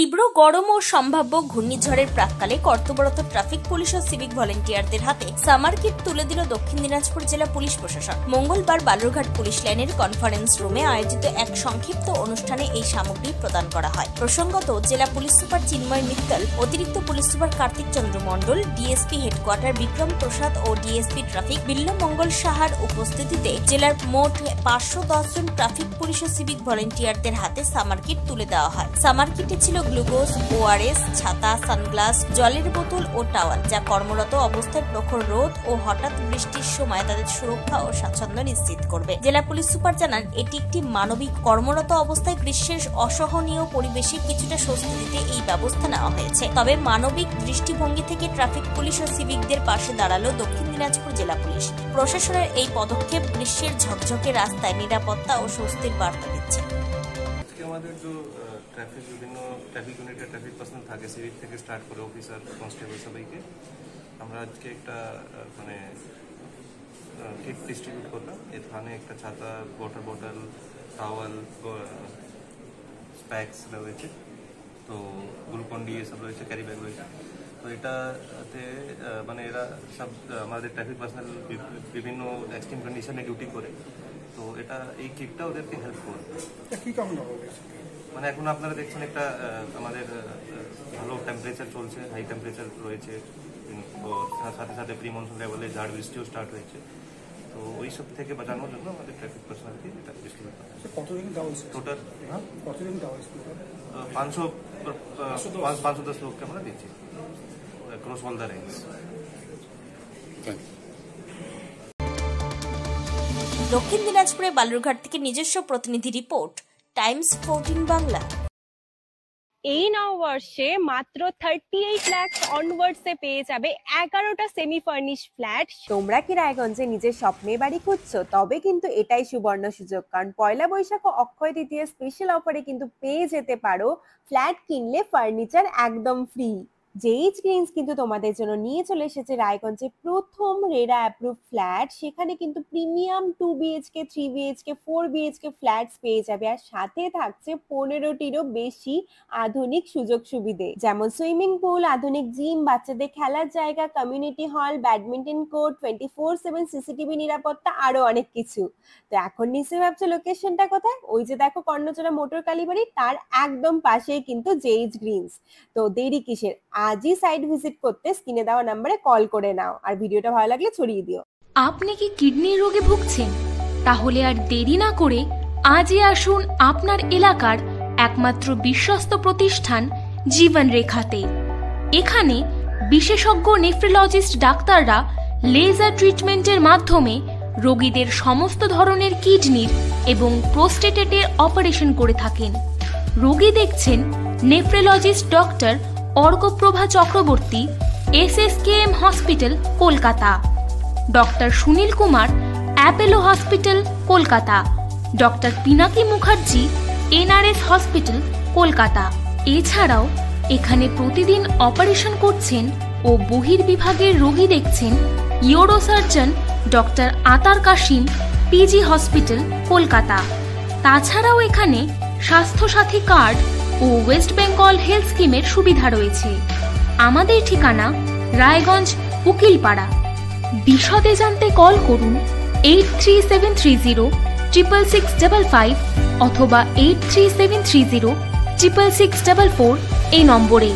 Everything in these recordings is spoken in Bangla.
তীব্র গরম ও সম্ভাব্য ঘূর্ণিঝড়ের প্রাক্কালে কর্তব্যরত ট্রাফিক পুলিশ ও সিভিক ভলেন্টিয়ারদের হাতে সামার কিট তুলে দিল দক্ষিণ দিনাজপুর জেলা পুলিশ প্রশাসন। মঙ্গলবার বালুরঘাট পুলিশ লাইনের কনফারেন্স রুমে আয়োজিত এক সংক্ষিপ্ত অনুষ্ঠানে এই সামগ্রী প্রদান করা হয়। প্রসঙ্গত, জেলা পুলিশ সুপার চিন্ময় মিত্তল, অতিরিক্ত পুলিশ সুপার কার্তিক চন্দ্র মণ্ডল, ডিএসপি হেডকোয়ার্টার বিক্রম প্রসাদ ও ডিএসপি ট্রাফিক বিল্লমঙ্গল সাহার উপস্থিতিতে জেলার মোট 510 জন ট্রাফিক পুলিশ ও সিভিক ভলেন্টিয়ারদের হাতে সামার কিট তুলে দেওয়া হয়। সামার কিটে ছিল গ্লুকোজ, ওআরএস, ছাতা, সানগ্লাস, জলের বোতল ও টাওয়াল, যা কর্মরত অবস্থায় প্রখর রোদ ও হঠাৎ বৃষ্টির সময় তাদের সুরক্ষা ও স্বাচ্ছন্দ্য নিশ্চিত করবে। জেলা পুলিশ সুপার জানান, এটি একটি মানবিক কর্মরত অবস্থায় গ্রীষ্মের অসহনীয় পরিবেশে কিছুটা স্বস্তি দিতে এই ব্যবস্থা নেওয়া হয়েছে। তবে মানবিক দৃষ্টিভঙ্গি থেকে ট্রাফিক পুলিশ ও সিভিকদের পাশে দাঁড়ালো দক্ষিণ দিনাজপুর জেলা পুলিশ প্রশাসনের। এই পদক্ষেপ গ্রীষ্মের ঝকঝকে রাস্তায় নিরাপত্তা ও স্বস্তির বার্তা দিচ্ছে। আমাদের যে বিভিন্ন ট্রাফিক ইউনিটের ট্রাফিক পার্সোনাল থাকে, সিভিক থেকে স্টার্ট করে অফিসার, কনস্টেবল, সবাইকে আমরা আজকে একটা কিট ডিস্ট্রিবিউট করলাম। এখানে একটা ছাতা, ওয়াটার বোতল, টাওয়াল, স্প্যাক্স রয়েছে, তো গ্লুকন-ডি এসব রয়েছে, ক্যারি ব্যাগ রয়েছে। তো এটাতে এরা সব আমাদের ট্রাফিক পার্সোনাল বিভিন্ন এক্সট্রিম কন্ডিশনে ডিউটি করে, তো এই কিটটা ওদেরকে হেল্প করবে। এখন আপনারা দেখছেন একটা আমাদের ভালো টেম্পারেচার চলছে, হাই টেম্পারেচার রয়েছে, সাথে সাথে প্রি মনসুন লেভেলে ঝড় বৃষ্টিও স্টার্ট হয়েছে। তো ওই সব থেকে বাঁচানোর জন্য আমাদের ট্রাফিক পার্সোনালকে এটা ডিস্ট্রিবিউট করা হয়েছে। টোটাল 510 লোককে আমরা দিচ্ছি অ্যাক্রস অল দ্য রেঞ্জ। দক্ষিণ দিনাজপুরে বালুরঘাট থেকে নিজস্ব প্রতিনিধি রিপোর্ট, টাইমস 14 বাংলা। এই নববর্ষে মাত্র 38 লাখ অনওয়ার্ডসে পেয়ে যাবে 11টা সেমি ফার্নিশ ফ্ল্যাট। তোমরা কি রায়গঞ্জে নিজের স্বপ্নের বাড়ি খুঁজছো? তবে কিন্তু এটাই সুবর্ণ সুযোগ, কারণ পয়লা বৈশাখ ও অক্ষয় তৃতীয়া স্পেশাল অফারে কিন্তু পেয়ে যেতে পারো ফ্ল্যাট কিনলে ফার্নিচার একদম ফ্রি। জেইচ গ্রিনস কিন্তু তোমাদের জন্য নিয়ে চলে এসেছে রায়গঞ্জে প্রথম রেরা অ্যাপ্রুভ ফ্ল্যাট। সেখানে কিন্তু premium 2 BHK, 3 BHK, 4 BHK flats পেয়ে যাবে, আর সাথে থাকছে 15টিরও বেশি আধুনিক সুযোগ সুবিধে, যেমন সুইমিং পুল, আধুনিক জিম, বাচ্চাদের খেলার জায়গা, community hall, badminton court, 24/7 CCTV নিরাপত্তা, আরো অনেক কিছু। তো এখন নিশ্চয়ই ভাবছো লোকেশনটা কোথায়? ওই যে দেখো কর্ণচড়া মোটর কালীবাড়ি, তার একদম পাশেই কিন্তু জেইচ গ্রিনস। তো দেরি কিসের? আজই সাইট ভিজিট করতে স্ক্রিনে দেওয়া নম্বরে কল করে নাও, আর ভিডিওটা ভালো লাগলে ছড়িয়ে দিও। আপনি কি কিডনির রোগে ভুগছেন? তাহলে আর দেরি না করে আজই আসুন আপনার এলাকার একমাত্র বিশ্বস্ত প্রতিষ্ঠান জীবন রেখাতে। এখানে বিশেষজ্ঞ নেফ্রোলজিস্ট ডাক্তাররা লেজার ট্রিটমেন্টের মাধ্যমে রোগীদের সমস্ত ধরনের কিডনির এবং প্রোস্টেটের অপারেশন করে থাকেন। রোগী দেখছেন nephrologist doctor Arkaprava Chakraborty, SSKM hospital, Kolkata; doctor Sunil Kumar, Apollo hospital, Kolkata; doctor Pinaki Mukherjee, NRS hospital, Kolkata. এছাড়াও এখানে প্রতিদিন অপারেশন করছেন ও বহির্বিভাগের রোগী দেখছেন ইউরোসার্জন ডক্টর আতার কাশিম, PG হসপিটাল, কলকাতা। তাছাড়াও এখানে স্বাস্থ্যসাথী কার্ড ও ওয়েস্ট বেঙ্গল হেলথ স্কিমের সুবিধা রয়েছে। আমাদের ঠিকানা রায়গঞ্জ, উকিলপাড়া। বিশদে জানতে কল করুন 8373066655 অথবা 8373066644 এই নম্বরে।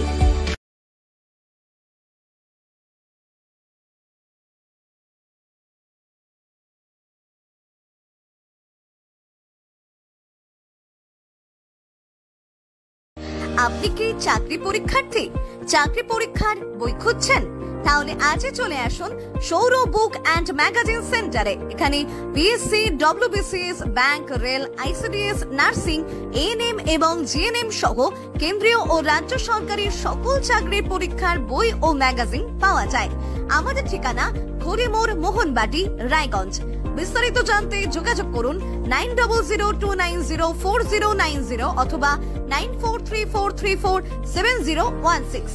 আপনি কি চাকরি পরীক্ষার্থী? চাকরি পরীক্ষার বই খুঁজছেন? তাহলে আজই চলে আসুন সৌরভ বুক অ্যান্ড ম্যাগাজিন সেন্টারে। এখানে BSc, WBCS, bank, rail, ICDS, nursing, ANM এবং GNM সহ কেন্দ্রীয় ও রাজ্য সরকারের সকল চাকরির পরীক্ষার বই ও ম্যাগাজিন পাওয়া যায়। আমাদের ঠিকানা হরিমোড়, মোহনবাটি, রায়গঞ্জ। বিস্তারিত জানতে যোগাযোগ করুন 9002904090 অথবা 9434347016।